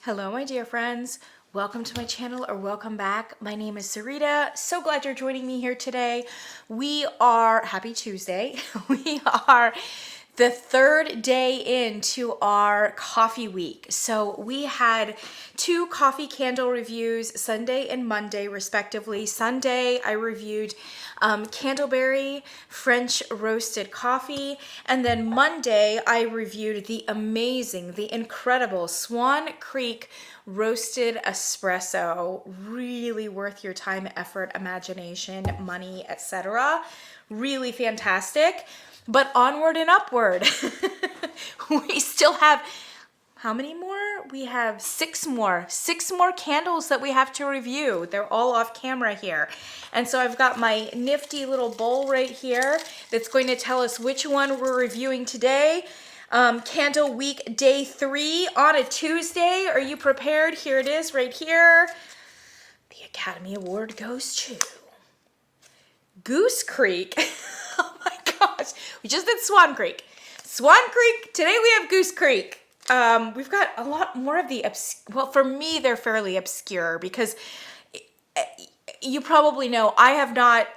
Hello, my dear friends. Welcome to my channel, or welcome back. My name is Sarita. So glad you're joining me here today. Happy Tuesday. We are the third day into our coffee week. So we had two coffee candle reviews, Sunday and Monday respectively. Sunday I reviewed Candleberry French roasted coffee, and then Monday I reviewed the amazing, the incredible Swan Creek roasted espresso. Really worth your time, effort, imagination, money, etc. Really fantastic. But onward and upward. We still have, how many more? We have six more candles that we have to review. They're all off camera here. And so I've got my nifty little bowl right here that's going to tell us which one we're reviewing today. Candle week day 3 on a Tuesday. Are you prepared? Here it is right here. The Academy Award goes to Goose Creek. Oh my gosh. We just did Swan Creek. Swan Creek. Today we have Goose Creek. We've got a lot more of the, well, for me, they're fairly obscure because you probably know I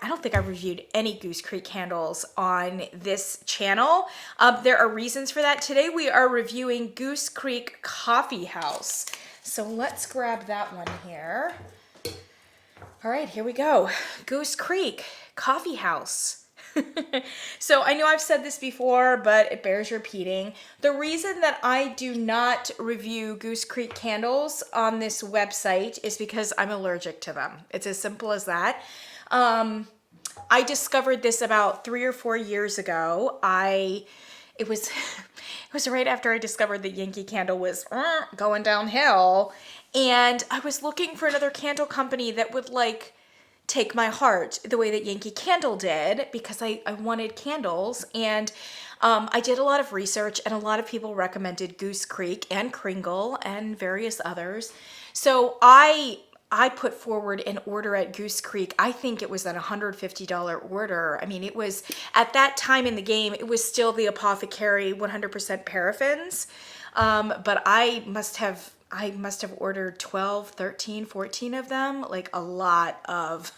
don't think I've reviewed any Goose Creek candles on this channel. There are reasons for that. Today we are reviewing Goose Creek Coffee House. So let's grab that one here. All right, here we go. Goose Creek Coffee House. So I know I've said this before, but it bears repeating. The reason that I do not review Goose Creek candles on this website is because I'm allergic to them. It's as simple as that. I discovered this about 3 or 4 years ago. It was right after I discovered that Yankee Candle was going downhill, and I was looking for another candle company that would take my heart the way that Yankee Candle did, because I wanted candles. And I did a lot of research, and a lot of people recommended Goose Creek and Kringle and various others. So I put forward an order at Goose Creek. I think it was an $150 order. I mean, it was, at that time in the game, it was still the Apothecary 100% paraffins. But I must have ordered 12, 13, 14 of them, like a lot of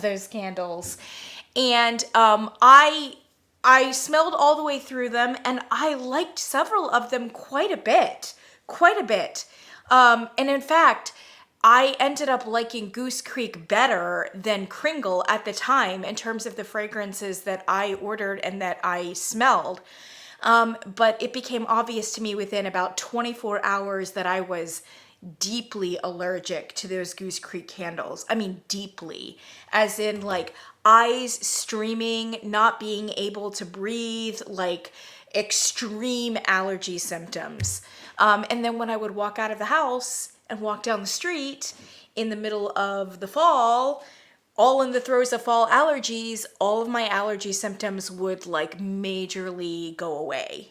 those candles. And I smelled all the way through them, and I liked several of them quite a bit. And in fact, I ended up liking Goose Creek better than Kringle at the time in terms of the fragrances that I ordered and that I smelled. But it became obvious to me within about 24 hours that I was deeply allergic to those Goose Creek candles. I mean, deeply, as in eyes streaming, not being able to breathe, extreme allergy symptoms. And then when I would walk out of the house and walk down the street in the middle of the fall, all in the throes of fall allergies, all of my allergy symptoms would majorly go away,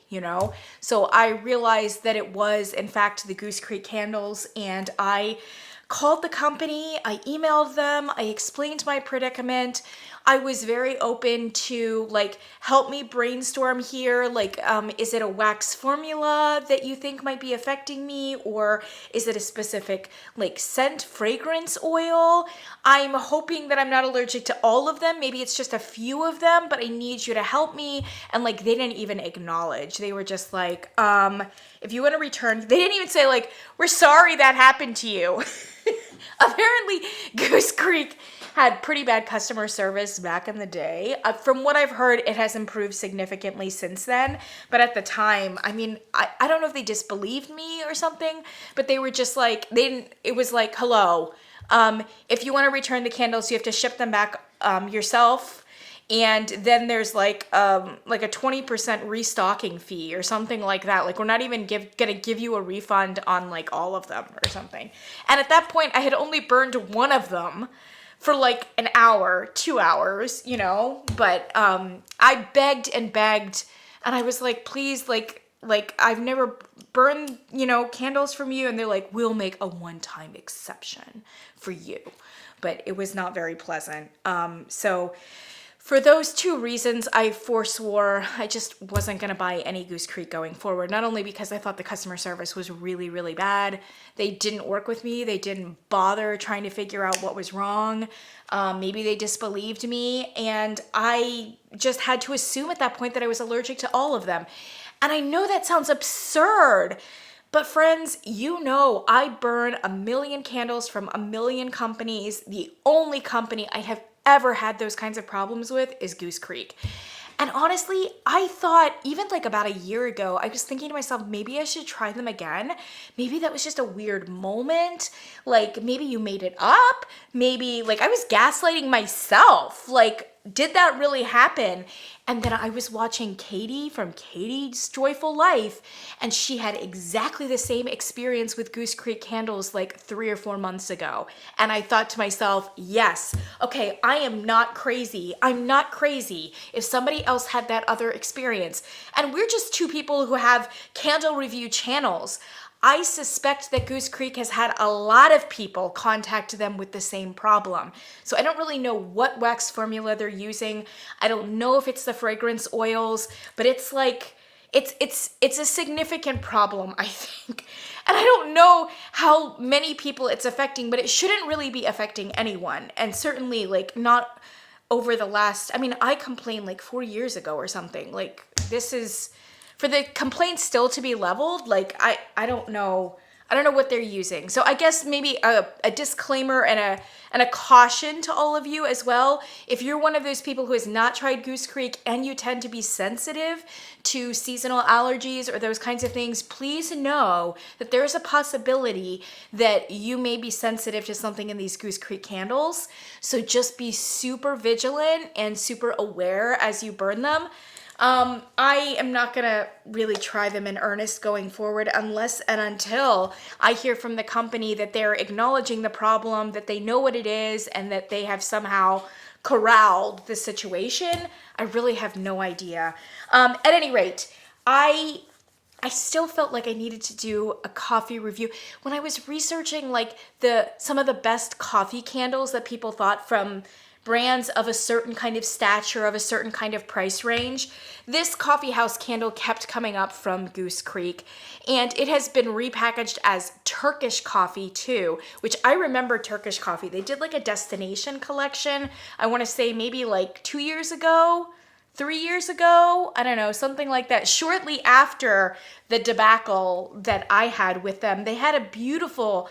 So I realized that it was in fact the Goose Creek candles, and I called the company, I emailed them, I explained my predicament. I was very open to help me brainstorm here. Is it a wax formula that you think might be affecting me? Or is it a specific scent fragrance oil? I'm hoping that I'm not allergic to all of them. Maybe it's just a few of them, but I need you to help me. And they didn't even acknowledge. They were just if you want to return, they didn't even say we're sorry that happened to you. Apparently Goose Creek had pretty bad customer service back in the day. From what I've heard, it has improved significantly since then. But at the time, I mean, I don't know if they disbelieved me or something, but they were just it was hello, if you want to return the candles, you have to ship them back yourself. And then there's a 20% restocking fee or something like that. We're not even gonna give you a refund on all of them or something. And at that point, I had only burned one of them for an hour, 2 hours, But I begged and begged, and I was please, I've never burned, candles from you. And they're we'll make a one-time exception for you. But it was not very pleasant. So For those two reasons, I forswore. I just wasn't going to buy any Goose Creek going forward. Not only because I thought the customer service was really, really bad. They didn't work with me. They didn't bother trying to figure out what was wrong. Maybe they disbelieved me. And I just had to assume at that point that I was allergic to all of them. And I know that sounds absurd. But friends, you know I burn a million candles from a million companies. The only company I have ever had those kinds of problems with is Goose Creek. And honestly, I thought even like about a year ago, I was thinking to myself, maybe I should try them again. Maybe that was just a weird moment. Like maybe you made it up. Maybe like I was gaslighting myself. Like, did that really happen? And then I was watching Katie from Katie's Joyful Life, and she had exactly the same experience with Goose Creek candles like 3 or 4 months ago. And I thought to myself, yes, okay, I am not crazy. I'm not crazy if somebody else had that other experience. And we're just two people who have candle review channels. I suspect that Goose Creek has had a lot of people contact them with the same problem. So I don't really know what wax formula they're using. I don't know if it's the fragrance oils, but it's like, it's a significant problem, I think. And I don't know how many people it's affecting, but it shouldn't really be affecting anyone. And certainly like not over the last, I mean, I complained like 4 years ago or something. Like this is, for the complaints still to be leveled, like I don't know. I don't know what they're using. So I guess maybe a disclaimer and a caution to all of you as well. If you're one of those people who has not tried Goose Creek and you tend to be sensitive to seasonal allergies or those kinds of things, please know that there's a possibility that you may be sensitive to something in these Goose Creek candles. So just be super vigilant and super aware as you burn them. I am not going to really try them in earnest going forward unless and until I hear from the company that they're acknowledging the problem, that they know what it is, and that they have somehow corralled the situation. I really have no idea. At any rate, I still felt like I needed to do a coffee review. When I was researching like some of the best coffee candles that people thought from brands of a certain kind of stature, of a certain kind of price range, this coffee house candle kept coming up from Goose Creek, and it has been repackaged as Turkish coffee too, which I remember Turkish coffee. They did like a destination collection, I want to say maybe like 2 years ago, 3 years ago, I don't know, something like that. Shortly after the debacle that I had with them, they had a beautiful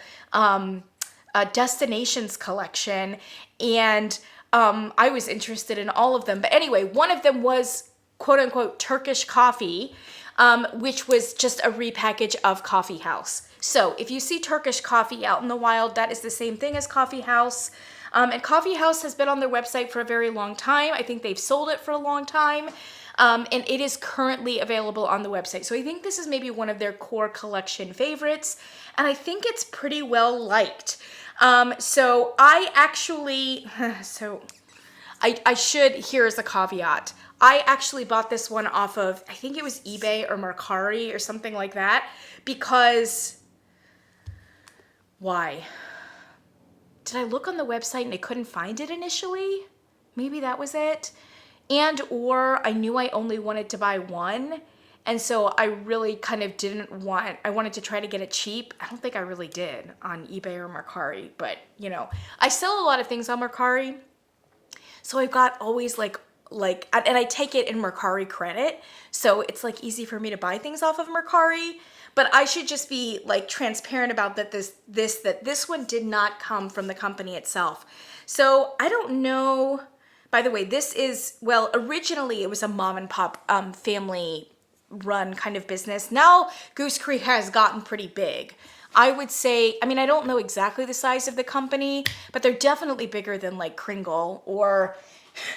destinations collection, and I was interested in all of them. But anyway, one of them was quote unquote Turkish coffee, which was just a repackage of Coffee House. So if you see Turkish coffee out in the wild, that is the same thing as Coffee House. And Coffee House has been on their website for a very long time. I think they've sold it for a long time. And it is currently available on the website. So I think this is maybe one of their core collection favorites. And I think it's pretty well liked. So I actually, I should, here's a caveat. I actually bought this one off of, I think it was eBay or Mercari or something like that, because, why? Did I look on the website and I couldn't find it initially? Maybe that was it. And or I knew I only wanted to buy one. And so I really kind of I wanted to try to get it cheap. I don't think I really did on eBay or Mercari, but you know, I sell a lot of things on Mercari. So I've got always like, and I take it in Mercari credit. So it's like easy for me to buy things off of Mercari, but I should just be like transparent about that this one did not come from the company itself. So I don't know, by the way, this is, well, originally it was a mom and pop family run kind of business. Now Goose Creek has gotten pretty big. I would say, I mean, I don't know exactly the size of the company, but they're definitely bigger than like Kringle or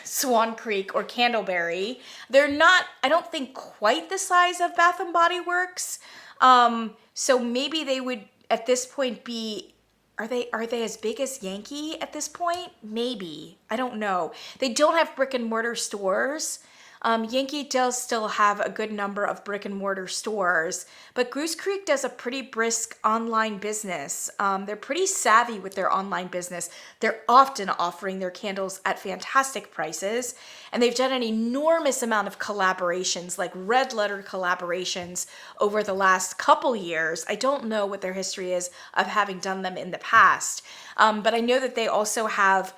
Swan Creek or Candleberry. They're not, I don't think, quite the size of Bath and Body Works. So maybe they would at this point be, are they as big as Yankee at this point? Maybe. I don't know. They don't have brick and mortar stores. Yankee does still have a good number of brick and mortar stores, but Goose Creek does a pretty brisk online business. They're pretty savvy with their online business. They're often offering their candles at fantastic prices, and they've done an enormous amount of collaborations, like red letter collaborations over the last couple years. I don't know what their history is of having done them in the past, but I know that they also have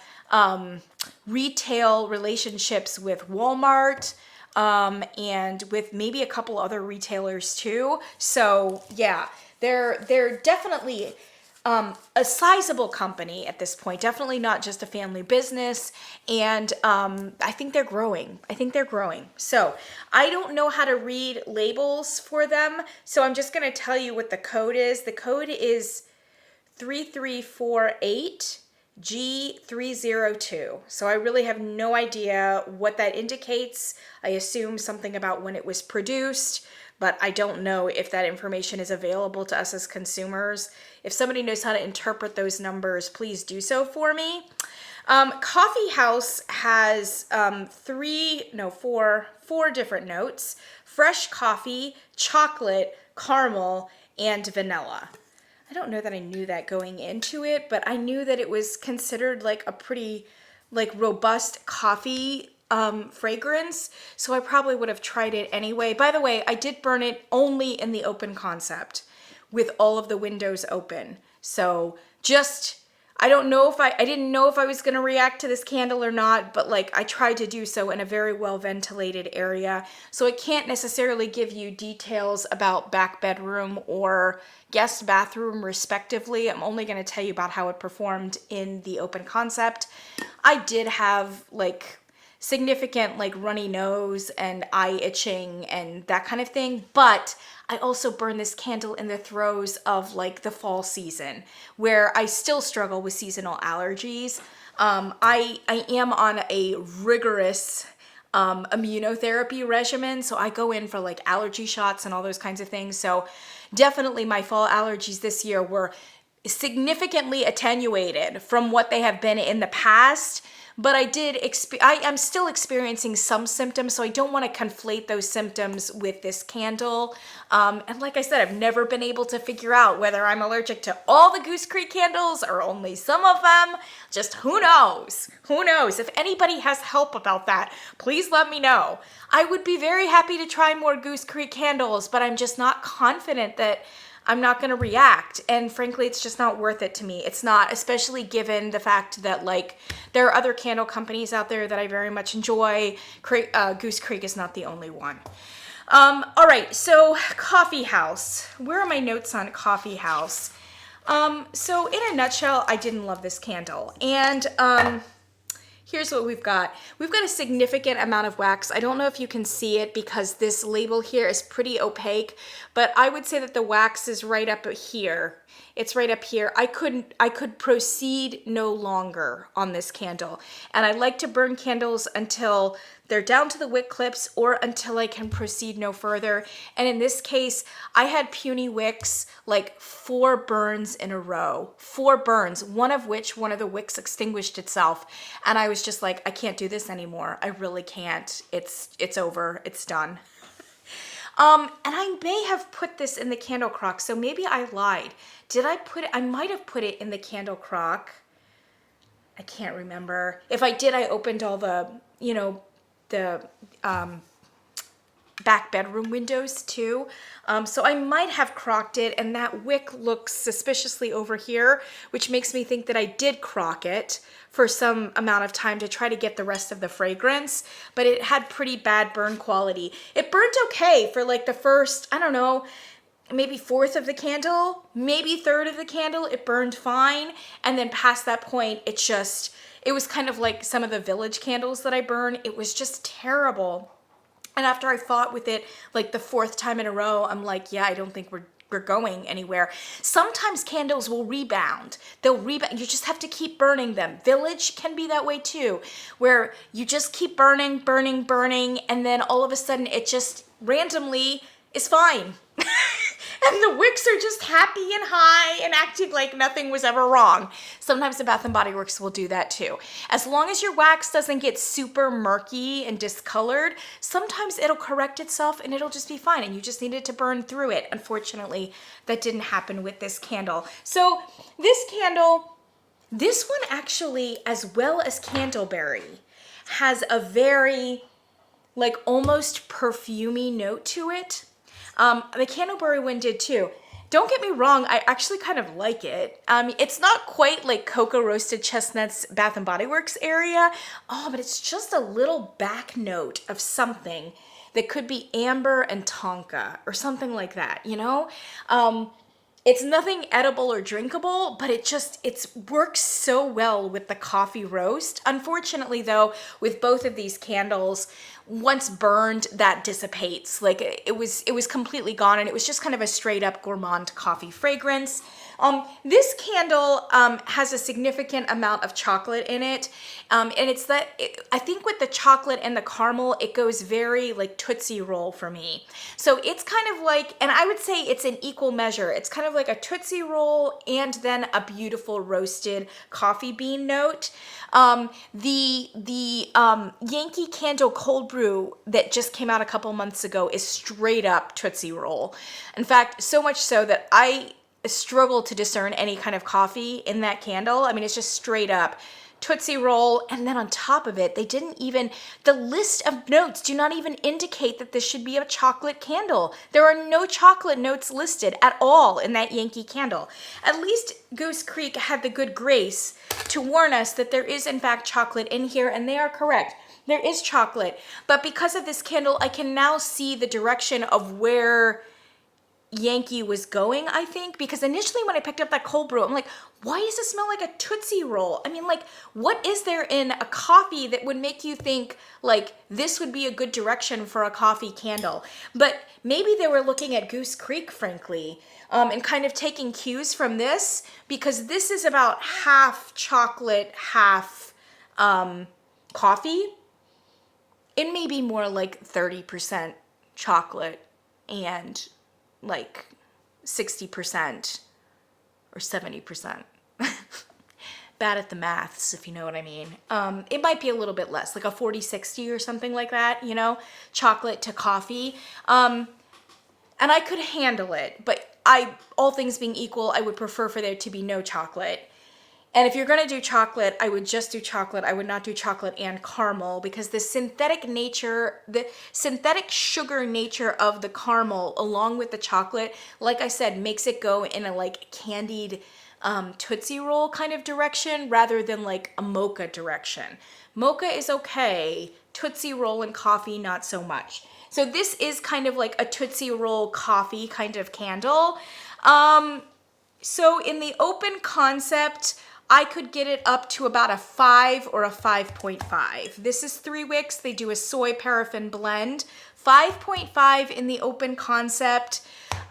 retail relationships with Walmart, and with maybe a couple other retailers too. So yeah, they're definitely a sizable company at this point. Definitely not just a family business, and I think they're growing. So I don't know how to read labels for them, so I'm just going to tell you what the code is. The code is 3348 G302. So I really have no idea what that indicates. I assume something about when it was produced, but I don't know if that information is available to us as consumers. If somebody knows how to interpret those numbers, please do so for me. Coffee House has four different notes: fresh coffee, chocolate, caramel, and vanilla. I don't know that I knew that going into it, but I knew that it was considered like a pretty robust coffee fragrance, so I probably would have tried it anyway. By the way, I did burn it only in the open concept with all of the windows open. So just, I didn't know if I was going to react to this candle or not, but I tried to do so in a very well ventilated area. So I can't necessarily give you details about back bedroom or guest bathroom respectively. I'm only going to tell you about how it performed in the open concept. I did have significant runny nose and eye itching and that kind of thing, but I also burned this candle in the throes of the fall season, where I still struggle with seasonal allergies. I am on a rigorous immunotherapy regimen, so I go in for allergy shots and all those kinds of things. So definitely my fall allergies this year were significantly attenuated from what they have been in the past. But I am still experiencing some symptoms, so I don't want to conflate those symptoms with this candle. And like I said, I've never been able to figure out whether I'm allergic to all the Goose Creek candles or only some of them. Just who knows? Who knows? If anybody has help about that, please let me know. I would be very happy to try more Goose Creek candles, but I'm just not confident that I'm not going to react. And frankly, it's just not worth it to me. It's not, especially given the fact that there are other candle companies out there that I very much enjoy. Goose Creek is not the only one. All right, so Coffee House. Where are my notes on Coffee House? So in a nutshell, I didn't love this candle. And here's what we've got. We've got a significant amount of wax. I don't know if you can see it because this label here is pretty opaque, but I would say that the wax is right up here. It's right up here. I could proceed no longer on this candle. And I like to burn candles until they're down to the wick clips or until I can proceed no further. And in this case, I had puny wicks, 4 burns in a row. 4 burns, one of the wicks extinguished itself. And I was just like, I can't do this anymore. I really can't. It's over. It's done. And I may have put this in the candle crock, so maybe I lied. Did I put it? I might have put it in the candle crock. I can't remember. If I did, I opened all the back bedroom windows too. So I might have crocked it, and that wick looks suspiciously over here, which makes me think that I did crock it for some amount of time to try to get the rest of the fragrance, but it had pretty bad burn quality. It burned okay for the first, I don't know, maybe 1/4 of the candle, maybe 1/3 of the candle. It burned fine, and then past that point, it was kind of like some of the Village candles that I burn. It was just terrible. And after I fought with it the 4th time in a row, I'm like, yeah, I don't think we're going anywhere. Sometimes candles will rebound. They'll rebound. You just have to keep burning them. Village can be that way too, where you just keep burning, and then all of a sudden it just randomly is fine. and the wicks are just happy and high and acting like nothing was ever wrong. Sometimes the Bath & Body Works will do that too. As long as your wax doesn't get super murky and discolored, sometimes it'll correct itself and it'll just be fine, and you just needed to burn through it. Unfortunately, that didn't happen with this candle. So this candle, this one actually, as well as Candleberry, has a very like almost perfumey note to it. The Candleberry one did too. Don't get me wrong, I actually kind of like it. It's not quite like Cocoa Roasted Chestnuts Bath & Body Works area. Oh, but it's just a little back note of something that could be amber and tonka or something like that, you know? It's nothing edible or drinkable, but it works so well with the coffee roast. Unfortunately though, with both of these candles, once burned, that dissipates. Like it was completely gone, and it was just kind of a straight up gourmand coffee fragrance. This candle has a significant amount of chocolate in it. And I think with the chocolate and the caramel, it goes very like Tootsie Roll for me. So it's kind of like, and I would say it's an equal measure. It's kind of like a Tootsie Roll and then a beautiful roasted coffee bean note. The Yankee Candle Cold Brew that just came out a couple months ago is straight up Tootsie Roll. In fact, so much so that I struggle to discern any kind of coffee in that candle. I mean, it's just straight up Tootsie Roll. And then on top of it, the list of notes do not even indicate that this should be a chocolate candle. There are no chocolate notes listed at all in that Yankee candle. At least Goose Creek had the good grace to warn us that there is in fact chocolate in here, and they are correct. There is chocolate, but because of this candle, I can now see the direction of where Yankee was going, I think, because initially when I picked up that cold brew, I'm like, why does it smell like a Tootsie Roll? I mean, like, what is there in a coffee that would make you think like this would be a good direction for a coffee candle? But maybe they were looking at Goose Creek, frankly, and kind of taking cues from this, because this is about half chocolate, half coffee. It may be more like 30% chocolate and like 60% or 70%. Bad at the maths, if you know what I mean. It might be a little bit less, like a 40-60 or something like that, you know, chocolate to coffee. And I could handle it, but all things being equal, I would prefer for there to be no chocolate. And if you're going to do chocolate, I would just do chocolate. I would not do chocolate and caramel, because the synthetic sugar nature of the caramel along with the chocolate, like I said, makes it go in a like candied Tootsie Roll kind of direction rather than like a mocha direction. Mocha is okay. Tootsie Roll and coffee, not so much. So this is kind of like a Tootsie Roll coffee kind of candle. So in the open concept, I could get it up to about a 5 or a 5.5. This is 3 wicks. They do a soy paraffin blend. 5.5 in the open concept.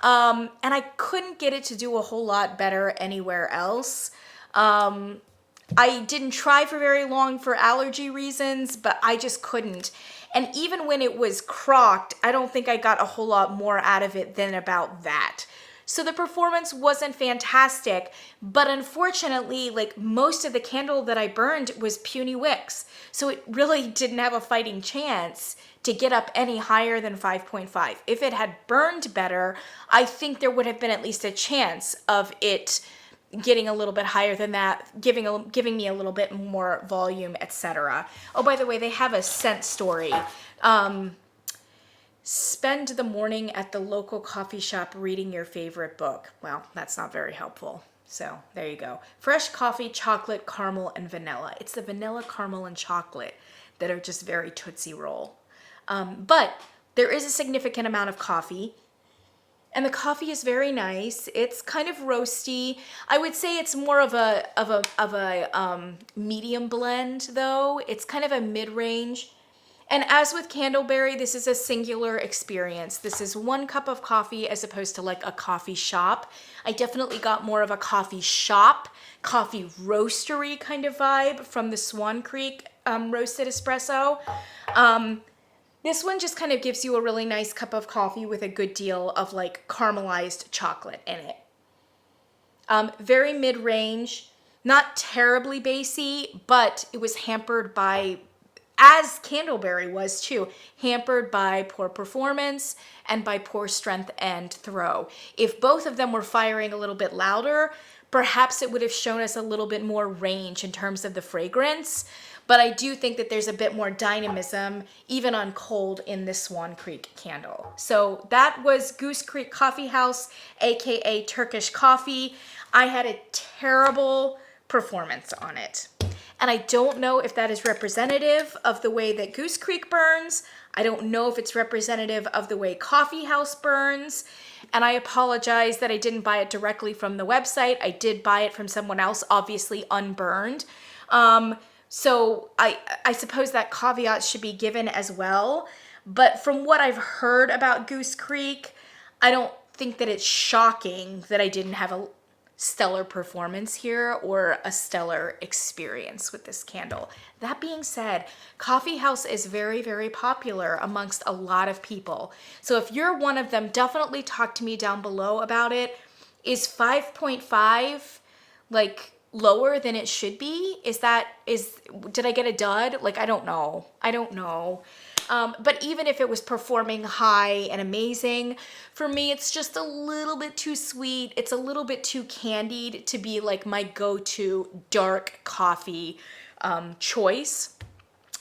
And I couldn't get it to do a whole lot better anywhere else. I didn't try for very long for allergy reasons, but I just couldn't. And even when it was crocked, I don't think I got a whole lot more out of it than about that. So the performance wasn't fantastic, but unfortunately, like most of the candle that I burned was puny wicks. So it really didn't have a fighting chance to get up any higher than 5.5. If it had burned better, I think there would have been at least a chance of it getting a little bit higher than that, giving me a little bit more volume, etc. Oh, by the way, they have a scent story. Spend the morning at the local coffee shop reading your favorite book. Well, that's not very helpful. So there you go. Fresh coffee, chocolate, caramel, and vanilla. It's the vanilla, caramel, and chocolate that are just very Tootsie Roll. But there is a significant amount of coffee. And the coffee is very nice. It's kind of roasty. I would say it's more of a medium blend, though. It's kind of a mid-range. And as with Candleberry, this is a singular experience. This is 1 cup of coffee as opposed to like a coffee shop. I definitely got more of a coffee shop, coffee roastery kind of vibe from the Swan Creek roasted espresso. This one just kind of gives you a really nice cup of coffee with a good deal of like caramelized chocolate in it. Very mid-range, not terribly bassy, but it was hampered by, as Candleberry was too, hampered by poor performance and by poor strength and throw. If both of them were firing a little bit louder, perhaps it would have shown us a little bit more range in terms of the fragrance. But I do think that there's a bit more dynamism, even on cold, in this Swan Creek candle. So that was Goose Creek Coffee House, aka Turkish Coffee. I had a terrible performance on it. And I don't know if that is representative of the way that Goose Creek burns. I don't know if it's representative of the way Coffee House burns. And I apologize that I didn't buy it directly from the website. I did buy it from someone else, obviously unburned. So I suppose that caveat should be given as well. But from what I've heard about Goose Creek, I don't think that it's shocking that I didn't have a stellar performance here or a stellar experience with this candle. That being said, Coffee House is very, very popular amongst a lot of people. So if you're one of them, definitely talk to me down below about it. Is 5.5 like lower than it should be? Did I get a dud? Like, I don't know. But even if it was performing high and amazing, for me, it's just a little bit too sweet. It's a little bit too candied to be like my go-to dark coffee choice.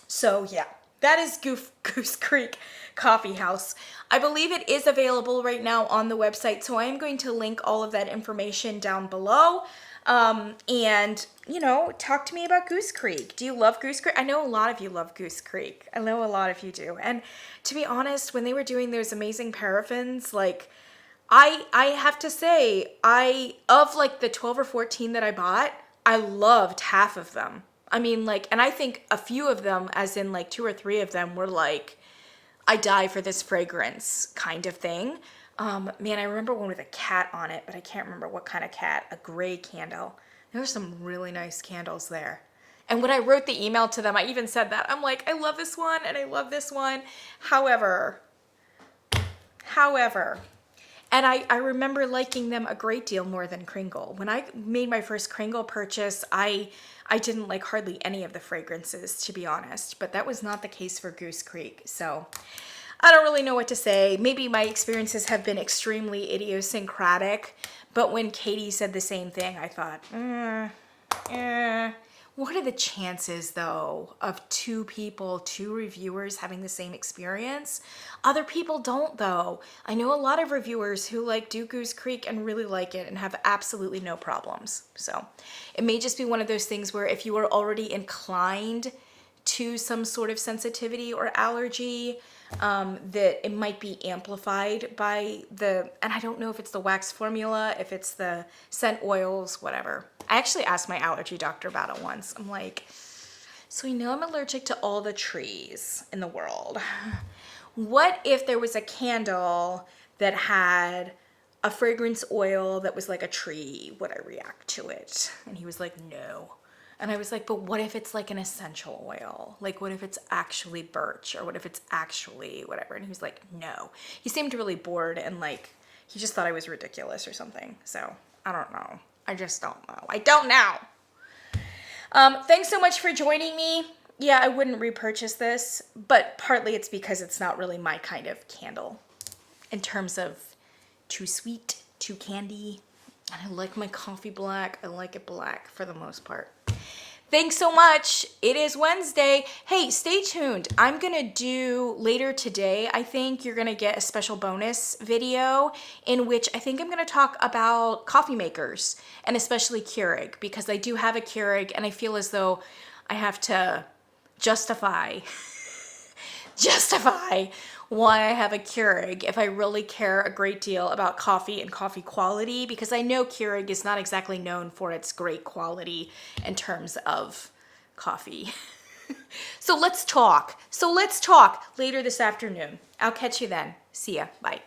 So yeah, that is Goose Creek Coffee House. I believe it is available right now on the website, so I am going to link all of that information down below. And, you know, talk to me about Goose Creek. Do you love Goose Creek? I know a lot of you love Goose Creek. I know a lot of you do. And to be honest, when they were doing those amazing paraffins, like, I have to say, of like the 12 or 14 that I bought, I loved half of them. I mean, like, and I think a few of them, as in like 2 or 3 of them, were like, I die for this fragrance kind of thing. Man, I remember one with a cat on it, but I can't remember what kind of cat. A gray candle. There were some really nice candles there. And when I wrote the email to them, I even said that. I'm like, I love this one and I love this one. However, and I remember liking them a great deal more than Kringle. When I made my first Kringle purchase, I didn't like hardly any of the fragrances, to be honest. But that was not the case for Goose Creek. So I don't really know what to say. Maybe my experiences have been extremely idiosyncratic, but when Katie said the same thing, I thought, what are the chances, though, of 2 people, 2 reviewers having the same experience? Other people don't, though. I know a lot of reviewers who like do Goose Creek and really like it and have absolutely no problems. So it may just be one of those things where if you are already inclined to some sort of sensitivity or allergy, that it might be amplified by and I don't know if it's the wax formula, if it's the scent oils, whatever. I actually asked my allergy doctor about it once. I'm like, so you know I'm allergic to all the trees in the world. What if there was a candle that had a fragrance oil that was like a tree? Would I react to it? And he was like, no. And I was like, but what if it's like an essential oil? Like, what if it's actually birch? Or what if it's actually whatever? And he was like, no. He seemed really bored and like, he just thought I was ridiculous or something. So, I don't know. I just don't know. I don't know. Thanks so much for joining me. Yeah, I wouldn't repurchase this, but partly it's because it's not really my kind of candle in terms of too sweet, too candy. And I like my coffee black. I like it black for the most part. Thanks so much. It is Wednesday. Hey, stay tuned. I'm going to do later today, I think you're going to get a special bonus video in which I think I'm going to talk about coffee makers and especially Keurig, because I do have a Keurig and I feel as though I have to justify why I have a Keurig if I really care a great deal about coffee and coffee quality, because I know Keurig is not exactly known for its great quality in terms of coffee. So let's talk later this afternoon. I'll catch you then. See ya. Bye.